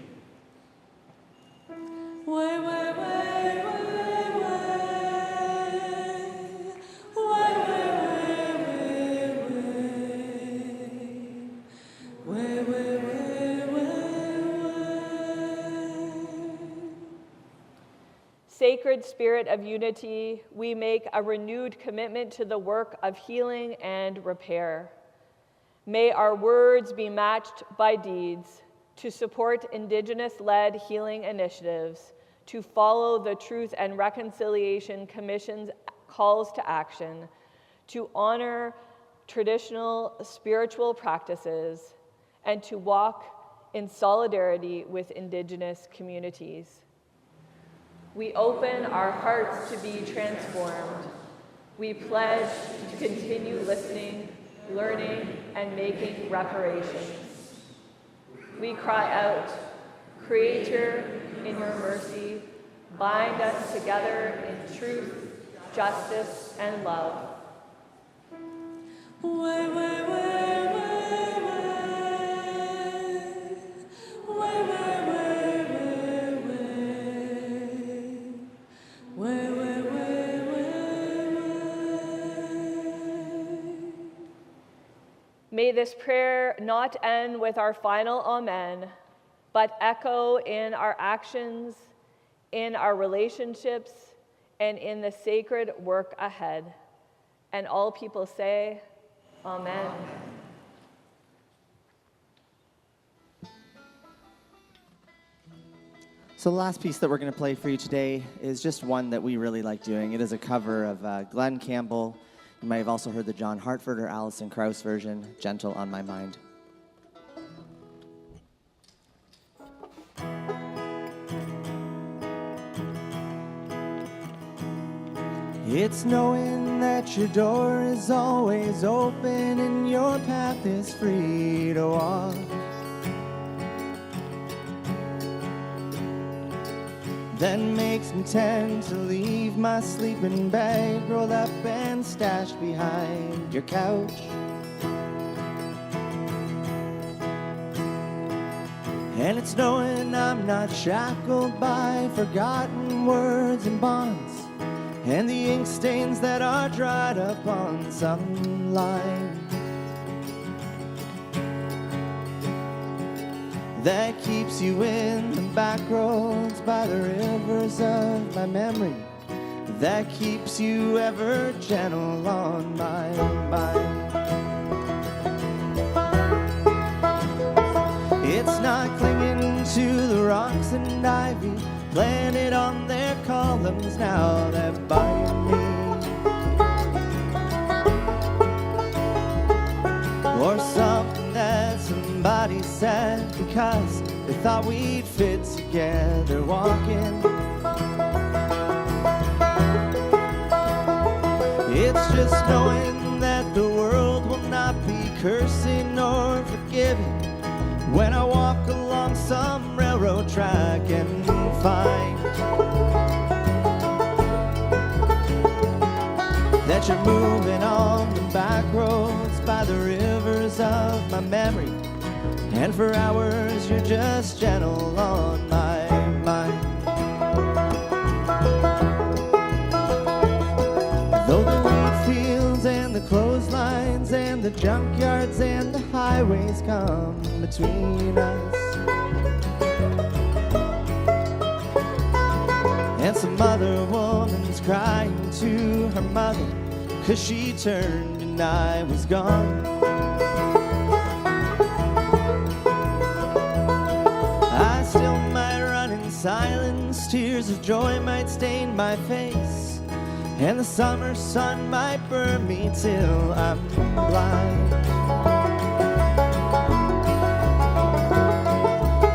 Sacred Spirit of unity, we make a renewed commitment to the work of healing and repair. May our words be matched by deeds to support Indigenous-led healing initiatives, to follow the Truth and Reconciliation Commission's calls to action, to honor traditional spiritual practices, and to walk in solidarity with Indigenous communities. We open our hearts to be transformed. We pledge to continue listening, learning, and making reparations. We cry out, Creator, in your mercy, bind us together in truth, justice, and love. May this prayer not end with our final amen, but echo in our actions, in our relationships, and in the sacred work ahead. And all people say, Amen. So the last piece that we're going to play for you today is just one that we really like doing. It is a cover of Glenn Campbell, You might have also heard the John Hartford or Alison Krauss version, Gentle on My Mind. It's knowing that your door is always open and your path is free to walk. That makes me tend to leave my sleeping bag rolled up and stashed behind your couch. And it's knowing I'm not shackled by forgotten words and bonds, and the ink stains that are dried up on some line. That keeps you in the back roads by the rivers of my memory. That keeps you ever gentle on my mind. It's not clinging to the rocks and ivy planted on their columns now that bind me, or something that somebody said because they thought we'd fit together walking. It's just knowing that the world will not be cursing or forgiving when I walk along some railroad track and find that you're moving on the back roads by the rivers of my memory, and for hours you're just gentle on my mind. Though the wheat fields and the clotheslines and the junkyards and the highways come between us, and some other woman's crying to her mother 'cause she turned and I was gone, I still might run in silence, tears of joy might stain my face, and the summer sun might burn me till I'm blind.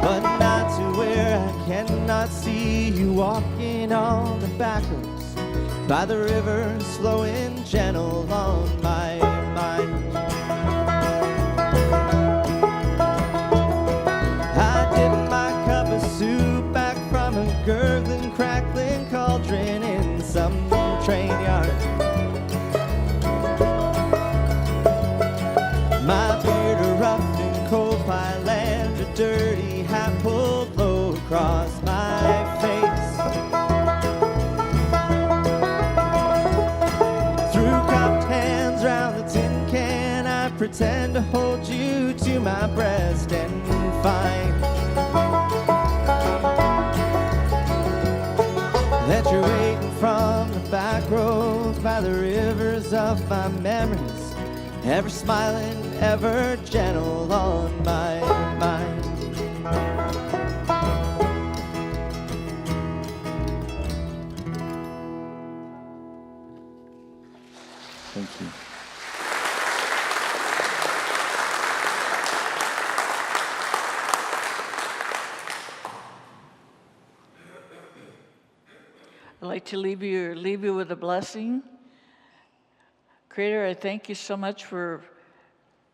But not to where I cannot see you walking on the back roads by the river, slow and gentle on my mind. I dip my cup of soup back from a gurgling, crackling cauldron in some train yard. My beard a rough and coal pile and a dirty hat pulled low across my face. Through cupped hands round the tin can, I pretend to hold you to my breast and find that you're waiting from the back roads by the rivers of my memories, ever smiling, ever gentle on my mind. Thank you. I'd like to leave you with a blessing. Creator, I thank you so much for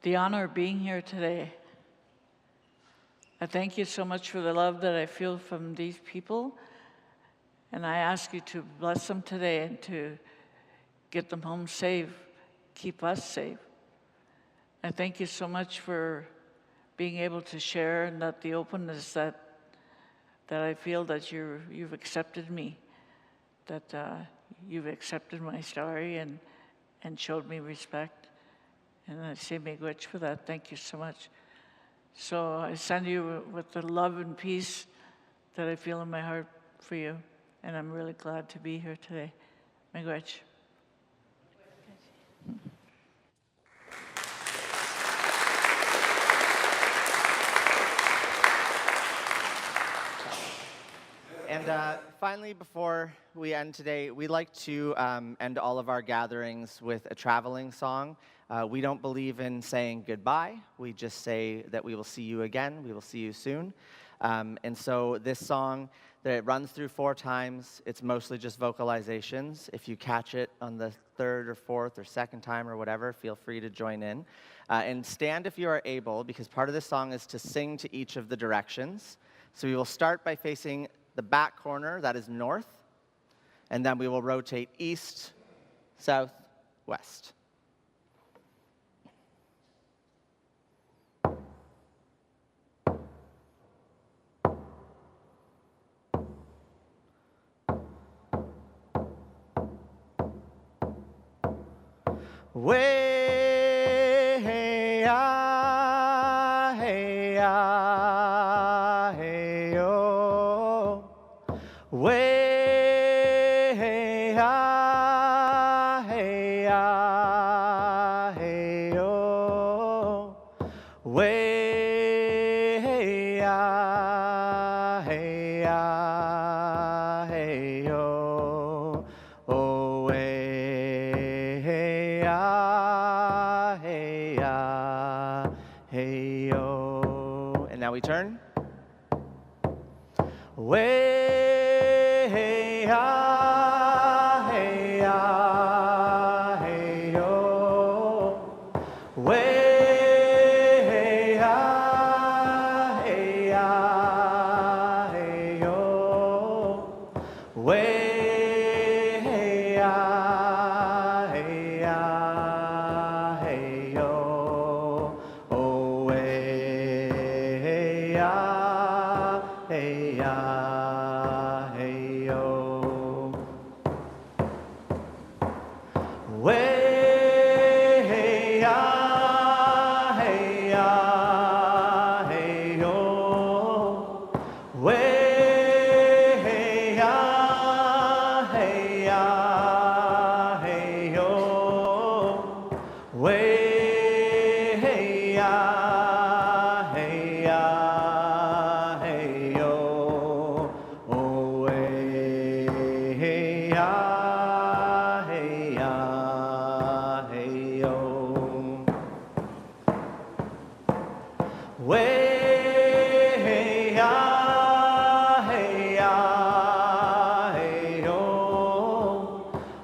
the honor of being here today. I thank you so much for the love that I feel from these people, and I ask you to bless them today and to get them home safe, keep us safe. I thank you so much for being able to share, and that the openness that I feel that you've accepted me, that you've accepted my story and showed me respect. And I say miigwech for that. Thank you so much. So I send you with the love and peace that I feel in my heart for you. And I'm really glad to be here today. Miigwech. And finally, before we end today, we like to end all of our gatherings with a traveling song. We don't believe in saying goodbye. We just say that we will see you again. We will see you soon. And so this song, that runs through 4 times. It's mostly just vocalizations. If you catch it on the 3rd or 4th or 2nd time or whatever, feel free to join in. And stand if you are able, because part of this song is to sing to each of the directions. So we will start by facing the back corner, that is north, and then we will rotate east, south, west. Way, hey, ah, hey, ah, hey, oh. Way, hey, ah, hey, ah, hey, oh. Way, hey, ah, hey, ah, hey, oh. Oh, way, hey, ah, hey, ah, hey, oh. And now we turn. Way, hey, ah, hey, ah, hey, oh. Way, hey, ah, hey, ah, hey, oh. Way, hey, ah, hey, ah, hey, oh. Oh, way, hey, ah, hey, ah, hey, oh. Way, hey, ah, hey, ah, hey, oh. Way, hey, ah, hey, ah, hey, oh. Way, hey, ah, hey, ah, hey, oh. Oh, way, hey, ah, hey, ah, hey, oh. Way, hey, ah, hey, ah, hey, oh.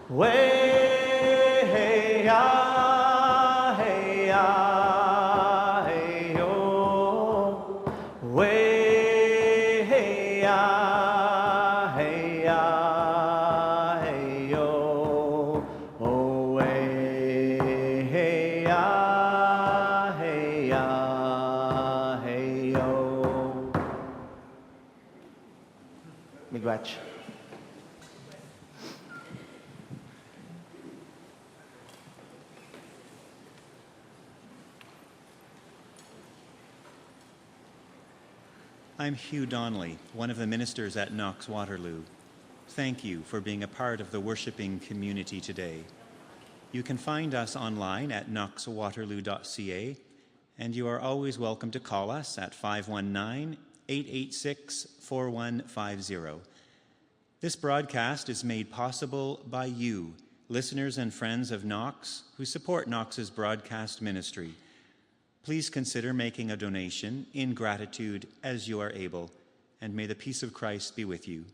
Way, hey, ah, hey, ah, hey, oh. Way, hey, ah, hey, ah, hey, oh. Oh, way, hey, ah, hey, ah, hey, oh. Miigwech. I'm Hugh Donnelly, one of the ministers at Knox, Waterloo. Thank you for being a part of the worshiping community today. You can find us online at knoxwaterloo.ca, and you are always welcome to call us at 519-886-4150. This broadcast is made possible by you, listeners and friends of Knox, who support Knox's broadcast ministry. Please consider making a donation in gratitude as you are able, and may the peace of Christ be with you.